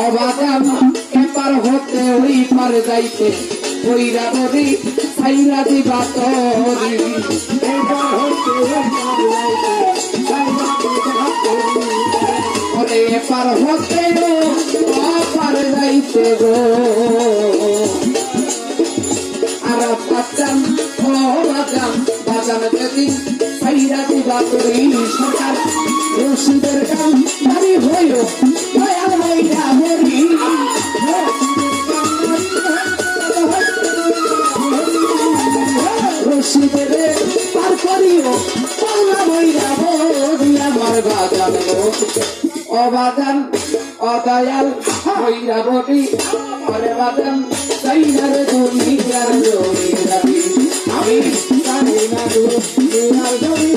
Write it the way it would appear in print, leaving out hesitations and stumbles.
অবাদাম এপার হতে ওই পার যাইতে ওইরা বলি সাইরা দিবা তরি এপার হতে ওই পার যাইতে ওরে এপার হতে অপার যাইতে গো আর বাদাম অবাদাম বাদাম যেদিন সাইরা দিবা তরি সরকার রশিদের কাম ভারী হইল দয়াল হইয়া মরি রশিদের পার করিও পাওনা হইয়া মরি আমার বাদাম অবাদাম অদয়াল হইয়া মরি ওরে বাদাম সাইরার দুনিয়ার জমি রাখি আমি জানি না দুনিয়ার জমি